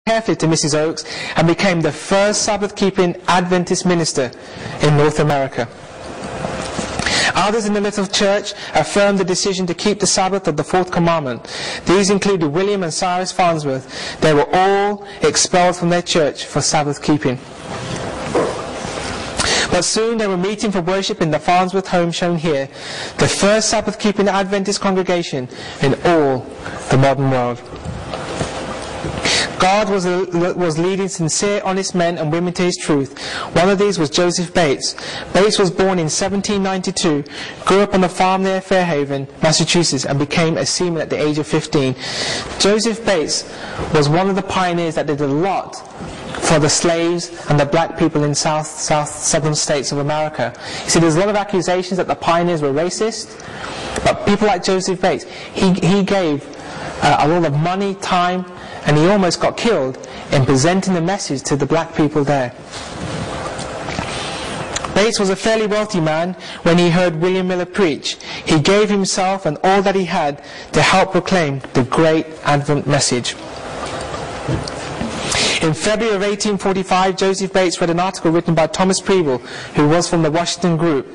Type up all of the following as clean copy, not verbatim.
carefully to Mrs. Oakes and became the first Sabbath-keeping Adventist minister in North America. Others in the little church affirmed the decision to keep the Sabbath of the Fourth Commandment. These included William and Cyrus Farnsworth. They were all expelled from their church for Sabbath keeping. But soon they were meeting for worship in the Farnsworth home shown here, the first Sabbath-keeping Adventist congregation in all the modern world. God was leading sincere, honest men and women to His truth. One of these was Joseph Bates. Bates was born in 1792, grew up on a farm near Fairhaven, Massachusetts, and became a seaman at the age of 15. Joseph Bates was one of the pioneers that did a lot for the slaves and the black people in southern states of America. You see, there's a lot of accusations that the pioneers were racist, but people like Joseph Bates, he gave a lot of money, time, and he almost got killed in presenting the message to the black people there. Bates was a fairly wealthy man when he heard William Miller preach. He gave himself and all that he had to help proclaim the great Advent message. In February of 1845, Joseph Bates read an article written by Thomas Preble, who was from the Washington group.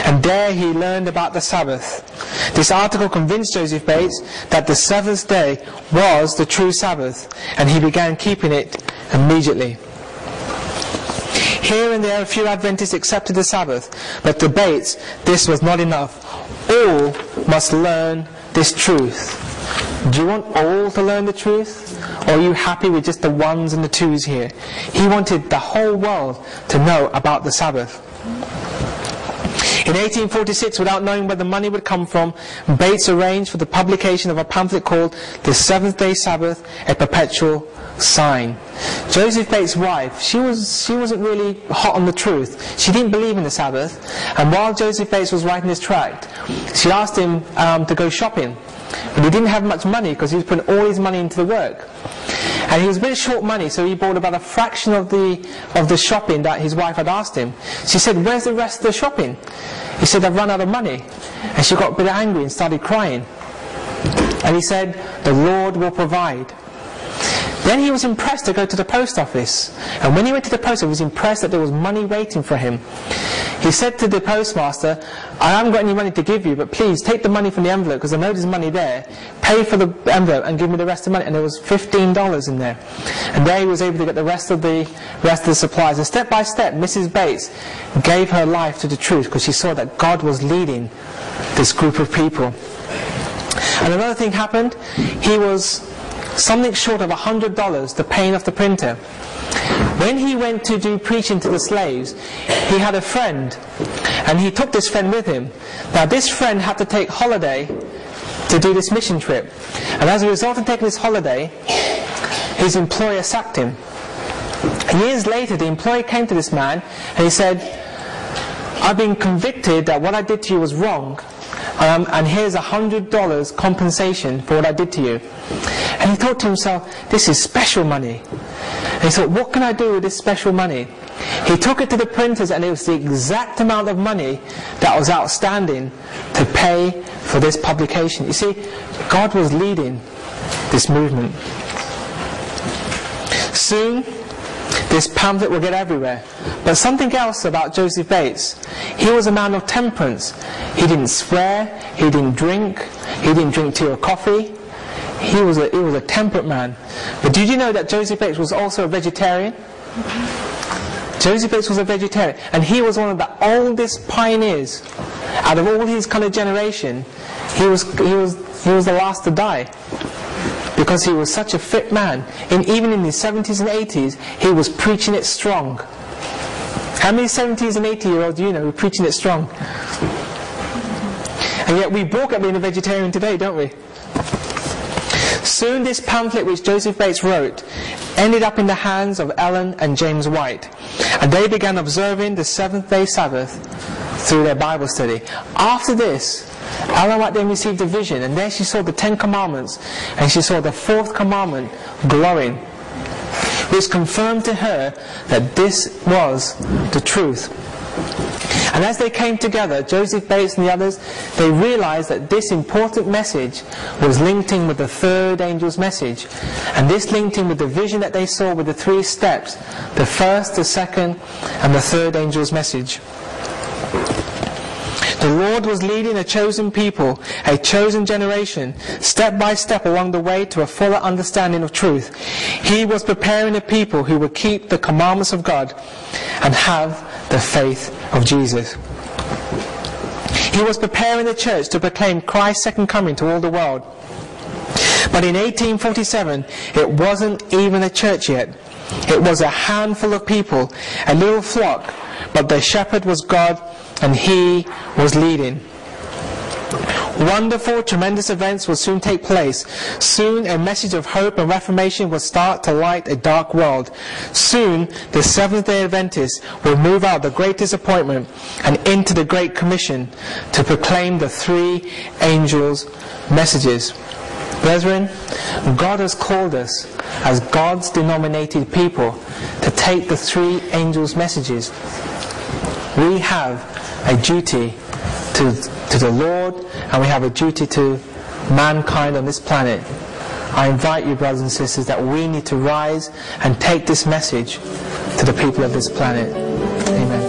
And there he learned about the Sabbath. This article convinced Joseph Bates that the seventh day was the true Sabbath, and he began keeping it immediately. Here and there a few Adventists accepted the Sabbath, but to Bates this was not enough. All must learn this truth. Do you want all to learn the truth? Or are you happy with just the ones and the twos here? He wanted the whole world to know about the Sabbath. In 1846, without knowing where the money would come from, Bates arranged for the publication of a pamphlet called The Seventhday Sabbath, a Perpetual Sign. Joseph Bates' wife, she wasn't really hot on the truth. She didn't believe in the Sabbath. And while Joseph Bates was writing this tract, she asked him to go shopping. But he didn't have much money because he was putting all his money into the work. And he was a bit short money, so he bought about a fraction of the shopping that his wife had asked him. She said, "Where's the rest of the shopping?" He said, "I've run out of money." And she got a bit angry and started crying. And he said, "The Lord will provide." Then he was impressed to go to the post office. And when he went to the post office, he was impressed that there was money waiting for him. He said to the postmaster, "I haven't got any money to give you, but please take the money from the envelope, because I know there's money there. Pay for the envelope and give me the rest of the money." And there was $15 in there. And there he was able to get the rest of the supplies. And step by step, Mrs. Bates gave her life to the truth, because she saw that God was leading this group of people. And another thing happened. He was something short of $100 to paying off the printer. When he went to do preaching to the slaves, he had a friend, and he took this friend with him. Now this friend had to take holiday to do this mission trip, and as a result of taking this holiday, his employer sacked him. Years later, the employer came to this man and he said, "I've been convicted that what I did to you was wrong, and here's $100 compensation for what I did to you." And he thought to himself, "This is special money." And he thought, "What can I do with this special money?" He took it to the printers, and it was the exact amount of money that was outstanding to pay for this publication. You see, God was leading this movement. Soon, this pamphlet will get everywhere. But something else about Joseph Bates. He was a man of temperance. He didn't swear, he didn't drink tea or coffee. He was a temperate man. But did you know that Joseph Bates was also a vegetarian? Joseph Bates was a vegetarian, and he was one of the oldest pioneers out of all his kind of generation. He was the last to die, because he was such a fit man. Even in his 70s and 80s, he was preaching it strong. How many 70s and 80-year-olds do you know who are preaching it strong? And yet we balk at being a vegetarian today, don't we? Soon this pamphlet which Joseph Bates wrote ended up in the hands of Ellen and James White, and they began observing the Seventh-day Sabbath through their Bible study. After this, Ellen White then received a vision, and there she saw the 10 Commandments, and she saw the 4th commandment glowing, which confirmed to her that this was the truth. And as they came together, Joseph Bates and the others, they realized that this important message was linked in with the third angel's message. And this linked in with the vision that they saw with the 3 steps: the first, the second, and the third angel's message. The Lord was leading a chosen people, a chosen generation, step by step along the way to a fuller understanding of truth. He was preparing a people who would keep the commandments of God and have the faith of Jesus. He was preparing the church to proclaim Christ's second coming to all the world. But in 1847, it wasn't even a church yet. It was a handful of people, a little flock, but the shepherd was God, and he was leading. Wonderful, tremendous events will soon take place. Soon a message of hope and reformation will start to light a dark world. Soon the Seventhday Adventists will move out the great disappointment and into the Great Commission to proclaim the 3 angels' messages. Brethren, God has called us as God's denominated people to take the 3 angels' messages. We have a duty to the Lord, and we have a duty to mankind on this planet. I invite you, brothers and sisters, that we need to rise and take this message to the people of this planet. Amen.